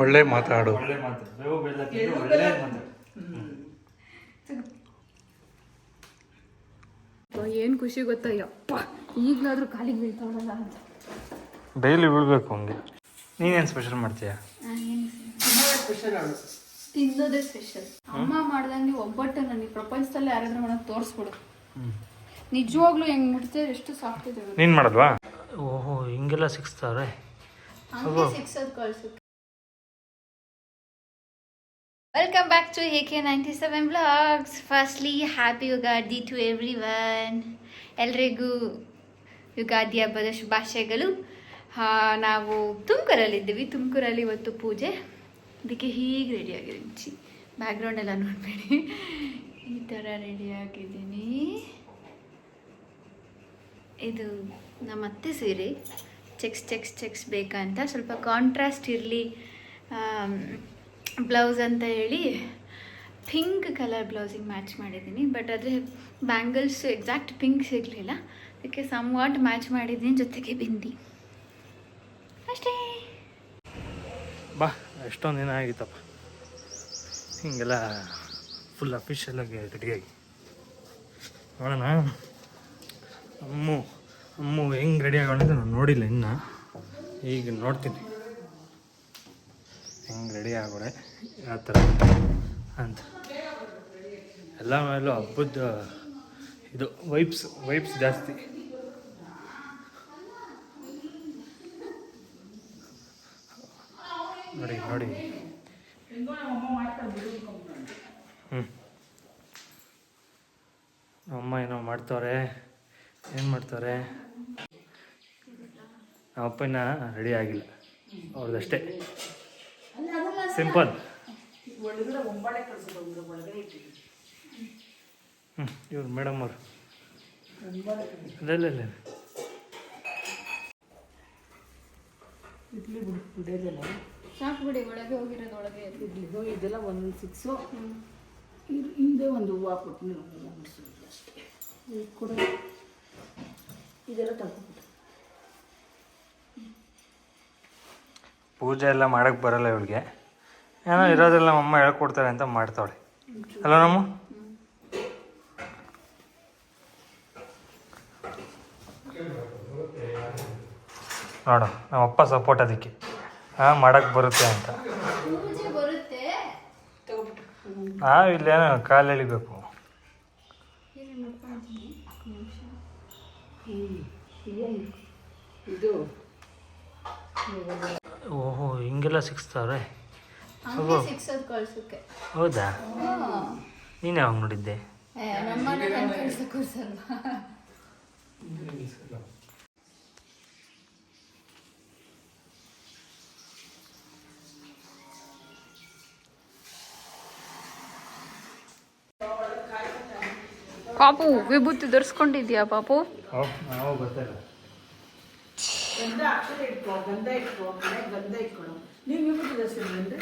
ಒಳ್ಳೆ ಮಾತಾಡು. ಒಳ್ಳೆ ಮಾತು, ಬೇವು ಬೆಲ್ಲ ತಿಂದು ಒಳ್ಳೆ ಮಾತು. ಏನು ಖುಷಿ ಗೊತ್ತಾ, ಯಪ್ಪ ಈಗಲಾದ್ರೂ ಕಾಲಿಗೆ ಬೀಳ್ತಾವಲ್ಲ ಅಂತ. ಡೈಲಿ ಬೀಳ್ಬೇಕು ಹಂಗೆ. ನೀನೇನು ಸ್ಪೆಷಲ್ ಮಾಡ್ತೀಯಾ? ತಿನ್ನೋದೇ ಸ್ಪೆಷಲ್. ಅಮ್ಮ ಮಾಡ್ದಂಗೆ ಒಬ್ಬಟ್ಟು ನನಗೆ ಪ್ರಪಂಚದಲ್ಲಿ ಯಾರಾದ್ರೂ ಮಾಡೋದು ತೋರಿಸ್ಬಿಡು. ನಿಜವಾಗ್ಲೂ ಹೆಂಗ್ ಮುಟ್ತಾರೆ, ಎಷ್ಟು ಸಾಫ್ಟ್ ಇದೆ. ನೀನು ಮಾಡೋದ್ವಾ? ಓಹೋ, ಹಿಂಗೆಲ್ಲ ಸಿಕ್ಸ್ತಾರೆ. ಸಿಕ್ಸೋದು ಕಳ್ಸು. Welcome back to AK97 vlogs. Firstly happy Ugadi to everyone. ಎಲ್ರಿಗೂ ಯುಗಾದಿ ಹಬ್ಬದ ಶುಭಾಶಯಗಳು. ನಾವು ತುಮಕೂರಲ್ಲಿದ್ದೀವಿ. ತುಮಕೂರಲ್ಲಿ ಇವತ್ತು ಪೂಜೆ, ಅದಕ್ಕೆ ಹೀಗೆ ರೆಡಿಯಾಗಿದ್ದೀನಿ. ಬ್ಯಾಕ್ಗ್ರೌಂಡ್ ಎಲ್ಲ ನೋಡಬೇಡಿ, ಈ ಥರ ರೆಡಿಯಾಗಿದ್ದೀನಿ. ಇದು ನಮ್ಮ ಅತ್ತೆ ಸೀರೆ. ಚೆಕ್ಸ್ ಬೇಕಂತ ಸ್ವಲ್ಪ ಕಾಂಟ್ರಾಸ್ಟ್ ಇರಲಿ ಬ್ಲೌಸ್ ಅಂತ ಹೇಳಿ ಪಿಂಕ್ ಕಲರ್ ಬ್ಲೌಸಿಗೆ ಮ್ಯಾಚ್ ಮಾಡಿದ್ದೀನಿ. ಬಟ್ ಆದರೆ ಬ್ಯಾಂಗಲ್ಸ್ ಎಕ್ಸಾಕ್ಟ್ ಪಿಂಕ್ ಸಿಗಲಿಲ್ಲ, ಅದಕ್ಕೆ ಸಮ್ ವಾಟ್ ಮ್ಯಾಚ್ ಮಾಡಿದ್ದೀನಿ. ಜೊತೆಗೆ ಬಿಂದಿ ಅಷ್ಟೇ. ಬಾ, ಎಷ್ಟೊಂದು ದಿನ ಆಗಿತ್ತಪ್ಪ ಹಿಂಗೆಲ್ಲ ಫುಲ್ ಅಫಿಷಿಯಲಾಗಿ ರೆಡಿಯಾಗಿ ನೋಡೋಣ. ಅಮ್ಮು ಹೆಂಗೆ ರೆಡಿ ಆಗೋಣ ನಾನು ನೋಡಿಲ್ಲ ಇನ್ನು, ಈಗ ನೋಡ್ತೀನಿ ಹೆಂಗೆ ರೆಡಿ ಆಗೋಳೆ ಯಾವ ಥರ ಅಂತ. ಎಲ್ಲ ಮೇಲೂ ಹಬ್ಬದ ಇದು ವೈಬ್ಸ್ ಜಾಸ್ತಿ. ನೋಡಿ ಅಮ್ಮ ಏನೋ ಮಾಡ್ತವ್ರೆ. ಏನು ಮಾಡ್ತಾರೆ? ನಮ್ಮ ಅಪ್ಪನ ರೆಡಿ ಆಗಿಲ್ಲ, ಅವ್ರದ್ದಷ್ಟೇ ಸಿಂಪಲ್. ಇವ್ರು ಮೇಡಮ್ ಅವರು ಅಲ್ಲ ಸಾಕು ಬಿಡಿ, ಒಳಗೆ ಹೋಗಿರೋದು ಒಳಗೆ ಇಡ್ಲಿದು ಇದೆಲ್ಲ ಒಂದು 6 ಹಿಂದೆ ಒಂದು ಹೂವು ಕೊಟ್ಟು ಅಷ್ಟೇ. ಈಗ ಕೂಡ ಇದೆಲ್ಲ ತಗೊಬಿಟ್ಟು ಪೂಜೆ ಎಲ್ಲ ಮಾಡೋಕ್ಕೆ ಬರಲ್ಲ ಇವ್ರಿಗೆ, ಏನೋ ಇರೋದೆಲ್ಲ ನಮ್ಮಮ್ಮ ಹೇಳ್ಕೊಡ್ತಾರೆ ಅಂತ ಮಾಡ್ತಾವಳೆ ಅಲ್ಲ ನಮ್ಮ. ನೋಡು ನಮ್ಮಪ್ಪ ಸಪೋರ್ಟ್ ಅದಕ್ಕೆ, ಮಾಡೋಕ್ಕೆ ಬರುತ್ತೆ ಅಂತ. ಇಲ್ಲೇನೋ ಕಾಲು ಎಳಿಬೇಕು. ಇದು ಓಹೋ, ಹಿಂಗೆಲ್ಲ ಸಿಕ್ಸ್ತಾರೆ. ಸಿಕ್ಸೋದು ಕಳ್ಸೋಕ್ಕೆ. ಹೌದಾ? ನೀನು ಯಾವಾಗ ನೋಡಿದ್ದೆ? ನಮ್ಮನ್ನ ನನ್ನ ಕಳ್ಸೋಕ್ಕೂ ಸ್ವಲ್ಪ. ಪಾಪು ವಿಭೂತಿ ಧರಿಸ್ಕೊಂಡಿದ್ಯಾ ಪಾಪು? ನಾವು ಗೊತ್ತಿಲ್ಲ. ಗಂಧ ಇಟ್ಕೊಡು. ನೀವು ವಿಭೂತಿ ಧರಿಸಿದ್ರೆ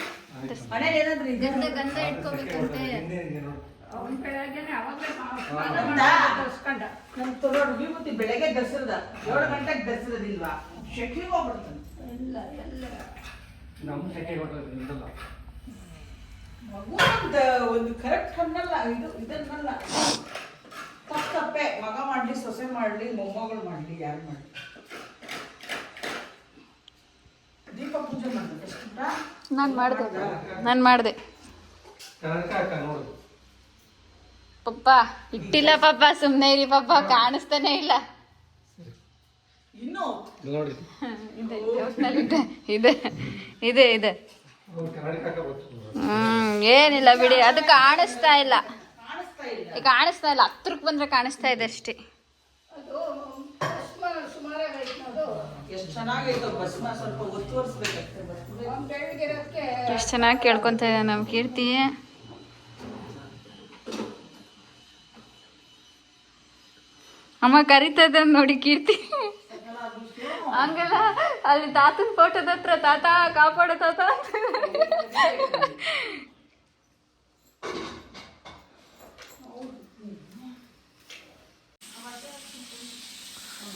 ಮನೇಲಿ ಏನಾದ್ರೂ ಗಂಧ ಇಟ್ಕೋಬೇಕಂತೆ. ನೋಡಿ ವಿಭೂತಿ ಬೆಳಗ್ಗೆ ಧರಿಸಿದ 7 ಗಂಟೆಗೆ ಧರಿಸಿರೋದಿಲ್ವಾ? ಶೆಟ್ಲಿಗೆ ಹೋಗ್ಬಿಡ್ತಾನೆ. ನಮ್ಮ ಸೆಕೆ ಕೊಟ್ಟಲ್ಲ ಮಗು ಒಂದು ಕರೆಕ್ಟ್ ಕಣ್ಣಲ್ಲ, ಇದನ್ನಲ್ಲ. ತಪ್ಪೆ ಮಗ ಮಾಡ್ಲಿ, ಸೊಸೆ ಮಾಡ್ಲಿ, ಮೊಮ್ಮಗಳು ಮಾಡ್ಲಿ, ಯಾರು ಮಾಡ್ಲಿ. ದೀಪ ಪೂಜೆ ಮಾಡ್ಬೇಕು. ನಾನು ಮಾಡಿದೆ ಪಪ್ಪ. ಇಟ್ಟಿಲ್ಲ ಪಪ್ಪ, ಸುಮ್ಮನೆ ಇರಿ ಪಪ್ಪ, ಕಾಣಿಸ್ತಾನೆ ಇಲ್ಲ. ಇನ್ನು ನೋಡಿ ಇದೆ ಏನಿಲ್ಲ ಬಿಡಿ, ಅದು ಕಾಣಿಸ್ತಾ ಇಲ್ಲ. ಹತ್ರಕ್ಕೆ ಬಂದ್ರೆ ಕಾಣಿಸ್ತಾ ಇದೆ ಅಷ್ಟೇ. ಎಷ್ಟು ಚೆನ್ನಾಗಿ ಕೇಳ್ಕೊಂತ ಇದೆ ನಮ್ಮ ಕೀರ್ತಿ. ಅಮ್ಮ ಕರಿತಾ ಇದ್ದ ನೋಡಿ ಕೀರ್ತಿ. ಹಂಗಲ್ಲ, ಅಲ್ಲಿ ತಾತನ ಫೋಟೋದ ಹತ್ರ ತಾತ ಕಾಪಾಡ ತಾತ.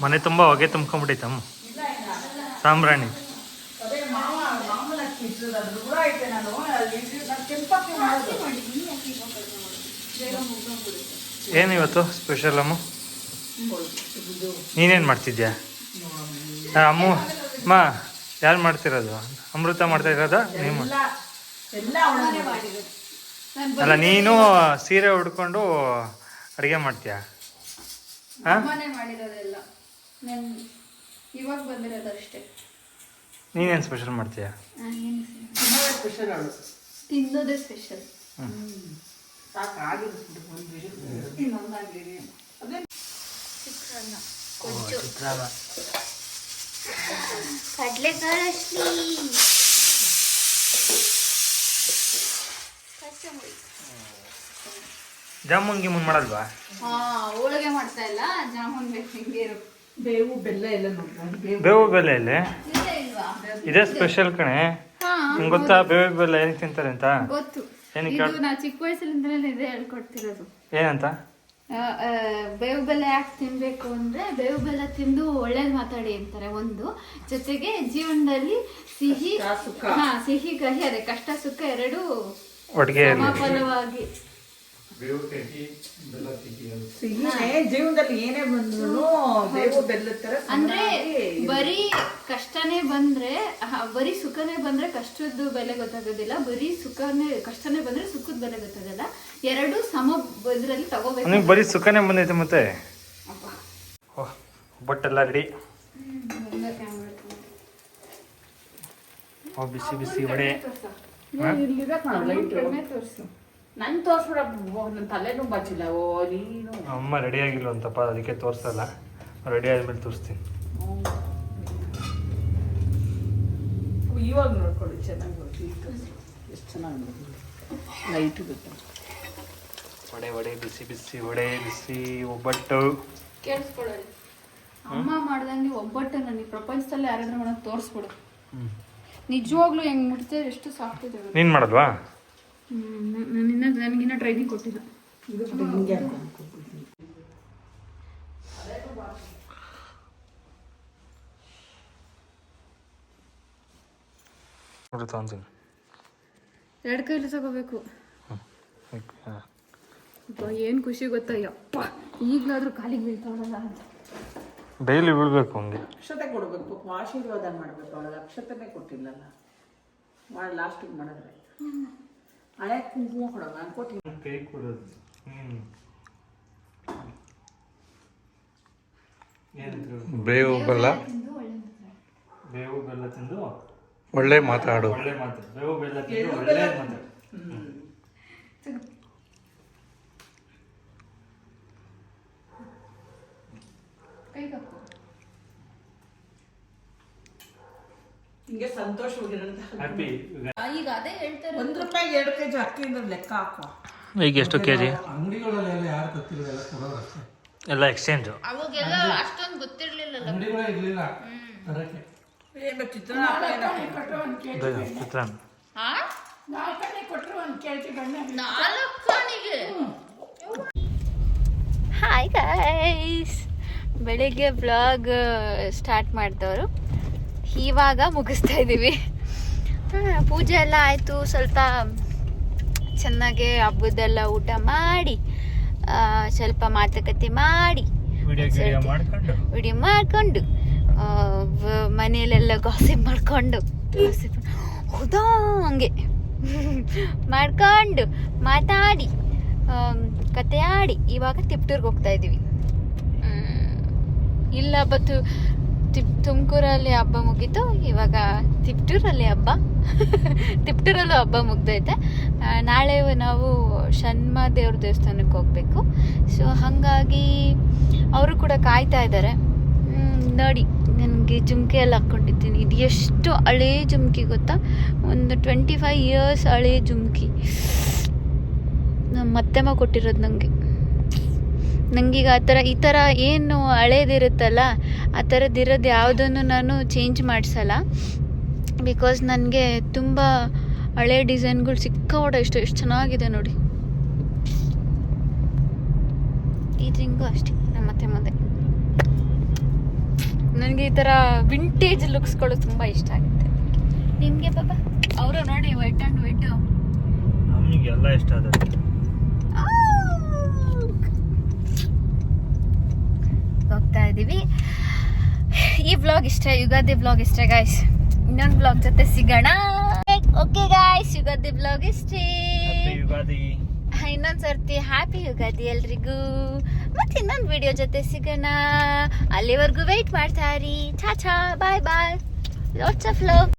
ಮನೆ ತುಂಬ ಹೊಗೆ ತುಂಬ್ಕೊಂಡ್ಬಿಟ್ಟೈತಮ್ಮ, ಸಾಂಬ್ರಾಣಿ. ಮಾಮೂಲಾಗಿ ಅದ್ರ ಕೂಡ ಐತೆ. ನಾನು ಕೆಂಪಕ್ಕಿ ಮಾಡೋದು. ಬೇಗ ಮುಗ್ದೋಗ್ಬಿಡುತ್ತೆ. ಏನು ಇವತ್ತು ಸ್ಪೆಷಲ್ ಅಮ್ಮ? ನೀನೇನು ಮಾಡ್ತಿದ್ಯಾ? ಅಮ್ಮ ಯಾರು ಮಾಡ್ತಿರೋದು? ಅಮೃತ ಮಾಡ್ತಾ ಇರೋದಾ ನೀವು? ಎಲ್ಲ ಅಮ್ಮನೇ ಮಾಡಿರೋದು. ನಾನು ಅಲ್ಲ, ನೀನು ಸೀರೆ ಉಡ್ಕೊಂಡು ಅಡುಗೆ ಮಾಡ್ತೀಯಾ? ಹಾಂ, ಅಮ್ಮನೇ ಮಾಡಿರೋದೆಲ್ಲ. ನಾನು ಇವಾಗ ಬಂದಿರೋದು ಅಷ್ಟೇ. ನೀನೇನು ಸ್ಪೆಷಲ್ ಮಾಡ್ತೀಯಾ? ಸ್ಪೆಷಲ್ ಅವಳು. ತಿನ್ನೋದೇ ಸ್ಪೆಷಲ್. ಸಾಕಾಗಿದ್ದು ಇನ್ನೊಂದಾಗ್ಲಿ. ಚಿತ್ರಾನ್ನ, ಕೊಜ್ಜು, ಕಡಲೆಕಾಳು ಅಷ್ಟೇ, ಜಾಮೂನ್ ಗಿಮೂನ್ ಮಾಡಲ್ವಾ? ಹೋಳಿಗೆ ಮಾಡ್ತಾ ಇಲ್ಲ, ಜಾಮೂನ್ ಬೇಕು. ಹಿಂಗೆ ಬೇವು ಬೆಲ್ಲ ಎಲ್ಲ ನೋಡ್ರಿ. ಬೇವು ಬೆಲ್ಲ ಇಲ್ಲಿ ಇದೆ ಇಲ್ವಾ? ಇದೇ ಸ್ಪೆಷಲ್ ಕಣೆ. ನಿಂಗೆ ಗೊತ್ತಾ ಬೇವು ಬೆಲ್ಲ ಏನಕ್ಕೆ ತಿಂತಾರೆ ಅಂತ? ಗೊತ್ತು. ಏನಕ್ಕೆ? ಇದು ನಾ ಚಿಕ್ಕ ವಯಸ್ಸಲ್ಲಿಂದಲೇ ಇದೆ ಹೇಳ್ಕೊಡ್ತಿರೋದು. ಏನಂತ? ಬೇವು ಬೆಲ್ಲ ಯಾಕೆ ತಿನ್ಬೇಕು ಅಂದ್ರೆ, ಬೇವು ಬೆಲ್ಲ ತಿಂದು ಒಳ್ಳೇದ್ ಮಾತಾಡಿ ಅಂತಾರೆ ಒಂದು. ಜೊತೆಗೆ ಜೀವನದಲ್ಲಿ ಸಿಹಿ ಸಿಹಿ ಕಹಿ, ಅದೇ ಕಷ್ಟ ಸುಖ ಎರಡೂ ಒಟ್ಟಿಗೆ ಸಮಫಲವಾಗಿ. ಸಿಹಿನೇ ಜೀವನದಲ್ಲಿ ಏನೇ ಬಂದ್ರು ಬೇವು ಬೆಲ್ಲದ ತರ. ಅಂದ್ರೆ ಬರೀ ಕಷ್ಟನೇ ಬಂದ್ರೆ, ಬರೀ ಸುಖನೇ ಬಂದ್ರೆ ಕಷ್ಟದ ಬೆಲೆ ಗೊತ್ತಾಗೋದಿಲ್ಲ, ಬರೀ ಕಷ್ಟನೇ ಬಂದ್ರೆ ಸುಖದ ಬೆಲೆ ಗೊತ್ತಾಗಲ್ಲ. ಎರಡು ಸಮ ಇದ್ರಲ್ಲಿ ತಗೋಬೇಕು. ನಿಮ್ಗೆ ಬರೀ ಸುಖನೇ ಬಂದೈತೆ ಮತ್ತೆ. ಒಬ್ಬಟ್ಟೆಲ್ಲ ರೆಡಿ. ಬಿಸಿ ಬಿಸಿ ವಡೆ. ತೋರಿಸು. ನನ್ ತೋರ್ಸ್ಬಿಡ, ನನ್ನ ತಲೆನೂ ಬಚ್ಚಿಲ್ಲ. ಓ ನೀನು ಅಮ್ಮ ರೆಡಿ ಆಗಿಲ್ವಂತಪ್ಪ, ಅದಕ್ಕೆ ತೋರಿಸಲ್ಲ. ರೆಡಿ ಆದ್ಮೇಲೆ ತೋರಿಸ್ತೀನಿ. ಇವಾಗ ನೋಡ್ಕೊಳ್ಳಿ, ಚೆನ್ನಾಗಿ ಎಷ್ಟು ಚೆನ್ನಾಗಿ ಲೈಟ್ ಗೊತ್ತ. ವಡೆ ಬಿಸಿ ಬಿಸಿ ವಡೆ, ಬಿಸಿ ಒಬ್ಬಟ್ಟು. ಕೇಳಿಸ್ಕೊಳ್ಳಿ, ಅಮ್ಮ ಮಾಡ್ದಂಗೆ ಒಬ್ಬಟ್ಟು ನನಗೆ ಪ್ರಪಂಚದಲ್ಲಿ ಯಾರಾದ್ರೂ ಮಾಡೋದು ತೋರಿಸ್ಬಿಡು. ನಿಜವಾಗ್ಲೂ ಹೆಂಗ್ ಮುಟ್ತಿದ್ರೆ ಎಷ್ಟು ಸಾಫ್ಟ್ ಇದೆ. ನೀನು ಮಾಡಲ್ವಾ? ನನಗಿನ್ನ ಟ್ರೈನಿಂಗ್ ಕೊಟ್ಟಿಲ್ಲ. ಹಿಂಗೆ ನೋಡಿ ತಗೊಂತೀನಿ. ಎರಡು ಕೈಲಿ ತಗೋಬೇಕು. ಏನು ಖುಷಿ ಗೊತ್ತಾ, ಯಪ್ಪ ಈಗಲಾದ್ರೂ ಕಾಲಿಗೆ ಬೀಳ್ತಾವಲ್ಲ ಅಂತ. ಡೈಲಿ ಬೀಳ್ಬೇಕು ಹಂಗೆ. ಅಕ್ಷತೆ ಕೊಡ್ಬೇಕು, ಆಶೀರ್ವಾದ ಮಾಡ್ಬೇಕು. ಅವಳಿಗೆ ಅಕ್ಷತೆನೇ ಕೊಟ್ಟಿಲ್ಲಲ್ಲ, ಮಾಡಿ ಲಾಸ್ಟಿಗೆ ಮಾಡಿದ್ರೆ ಹಳೆ ಕುಂಕುಮ ಕೊಡೋಣ ಅನ್ಕೊಟ್ಟಿಲ್ಲ. ಕೈ ಕೊಡೋದು. ಬೇವು ಬೆಲ್ಲ, ಬೇವು ಬೆಲ್ಲ ತಿಂದು ಒಳ್ಳೆ ಮಾತಾಡು. ಒಳ್ಳೆ ಮಾತು. ಬೇವು ಬೆಲ್ಲ ತಿಂದು ಒಳ್ಳೆ ಮಾತಾಡು. ಹಿಂಗೆ ಸಂತೋಷವಾಗಿರೋಂಥ ಹ್ಯಾಪಿ. ಈಗ ಅದೇ ಹೇಳ್ತಾರೆ, ₹1 2 kg ಅಕ್ಕಿಯಿಂದ ಲೆಕ್ಕ ಹಾಕುವ. ಈಗ ಎಷ್ಟು ಕೆಜಿ? ಅಂಗಡಿಗಳಲ್ಲೆಲ್ಲ ಯಾರು ಗೊತ್ತಿಲ್ಲ, ಎಲ್ಲ ಕೊಡೋರು ಅಷ್ಟೇ. ಎಲ್ಲ ಎಕ್ಸ್ಚೇಂಜ್. ಅವಾಗೆಲ್ಲ ಅಷ್ಟೊಂದು ಗೊತ್ತಿರ್ಲಿಲ್ಲ. ಅಂಗಡಿಗಳೇ ಇರ್ಲಿಲ್ಲ ತರಕ್ಕೆ. ಏನು ಚಿತ್ರಾನ್ನ ಚಿತ್ರಾನ್ನ. ಹಾಯ್ ಗೈಸ್, ಬೆಳಿಗ್ಗೆ ಬ್ಲಾಗ್ ಸ್ಟಾರ್ಟ್ ಮಾಡಿದವರು ಇವಾಗ ಮುಗಿಸ್ತಾ ಇದ್ದೀವಿ. ಪೂಜೆ ಎಲ್ಲ ಆಯಿತು, ಸ್ವಲ್ಪ ಚೆನ್ನಾಗೆ ಹಬ್ಬದೆಲ್ಲ ಊಟ ಮಾಡಿ, ಸ್ವಲ್ಪ ಮಾತುಕತೆ ಮಾಡಿ, ವಿಡಿಯೋ ಮಾಡಿಕೊಂಡು, ಮನೆಯಲ್ಲೆಲ್ಲ ಗಾಸಿಪ್ ಮಾಡಿಕೊಂಡು, ಹೌದಾ ಹಂಗೆ ಮಾಡ್ಕೊಂಡು ಮಾತಾಡಿ ಕತೆ ಆಡಿ ಇವಾಗ ತಿಪ್ಟೂರ್ಗೆ ಹೋಗ್ತಾ ಇದ್ದೀವಿ. ಇಲ್ಲ ಬತ್ತು ತುಮಕೂರಲ್ಲಿ ಹಬ್ಬ ಮುಗೀತು, ಇವಾಗ ತಿಪ್ಟೂರಲ್ಲಿ ಹಬ್ಬ. ತಿಪ್ಟೂರಲ್ಲೂ ಹಬ್ಬ ಮುಗ್ದೈತೆ. ನಾಳೆ ನಾವು ಶನ್ಮ ದೇವ್ರ ದೇವಸ್ಥಾನಕ್ಕೆ ಹೋಗಬೇಕು. ಸೊ ಹಾಗಾಗಿ ಅವರು ಕೂಡ ಕಾಯ್ತಾ ಇದ್ದಾರೆ. ನೋಡಿ, ನನಗೆ ಜುಮ್ಕಿ ಎಲ್ಲ ಹಾಕ್ಕೊಂಡಿದ್ದೀನಿ. ಇದು ಎಷ್ಟು ಹಳೇ ಜುಮ್ಕಿ ಗೊತ್ತಾ, ಒಂದು 25 ಇಯರ್ಸ್ ಹಳೇ ಜುಮ್ಕಿ. ನಮ್ಮ ಅತ್ತೆಮ್ಮ ಕೊಟ್ಟಿರೋದು ನನಗೀಗ ಈ ಥರ ಏನು ಹಳೇದಿರುತ್ತಲ್ಲ, ಆ ಥರದ್ದಿರೋದು ಯಾವುದನ್ನು ನಾನು ಚೇಂಜ್ ಮಾಡಿಸಲ್ಲ. ಬಿಕಾಸ್ ನನಗೆ ತುಂಬ ಹಳೆ ಡಿಸೈನ್ಗಳು ಸಿಕ್ಕಾಪಟ್ಟೆ ಎಷ್ಟು ಚೆನ್ನಾಗಿದೆ ನೋಡಿ. ಈ ರಿಂಗು ಅಷ್ಟೇ ನಮ್ಮ ಅತ್ತೆಮ್ಮದೆ. ನನಗೆ ಈ ಥರ ವಿಂಟೇಜ್ ಲುಕ್ಸ್ಗಳು ತುಂಬ ಇಷ್ಟ ಆಗುತ್ತೆ. ನಿಮಗೆ ಬಾಬಾ? ಅವರು ನೋಡಿ ವೈಟ್ ಆ್ಯಂಡ್ ವೈಟ್ ನಮಗೆ ಎಲ್ಲ ಇಷ್ಟ ಆಗುತ್ತೆ. ಹೋಗ್ತಾ ಇದೀವಿ. ಈ ವ್ಲಾಗ್ ಇಷ್ಟ, ಯುಗಾದಿ ವ್ಲಾಗ್ ಇಷ್ಟ ಗಾಯ್ಸ್. ಇನ್ನೊಂದು ವ್ಲಾಗ್ ಜೊತೆ ಸಿಗೋಣ. ಓಕೆ ಗಾಯ್ಸ್, ಯುಗಾದಿ ವ್ಲಾಗ್ ಇಷ್ಟೇ. Happy ಯುಗಾದಿ. ಇನ್ನೊಂದು ಸರ್ತಿ ಹ್ಯಾಪಿ ಯುಗಾದಿ ಎಲ್ರಿಗೂ. ಮತ್ತೆ ಇನ್ನೊಂದು ವಿಡಿಯೋ ಜೊತೆ ಸಿಗೋಣ. ಅಲ್ಲಿವರೆಗೂ ವೆಯ್ಟ್ ಮಾಡ್ತಾ ಇರಿ. ಚಾಚಾ, ಬಾಯ್ ಬಾಯ್, ಲಾಟ್ಸ್ ಆಫ್ ಲವ್.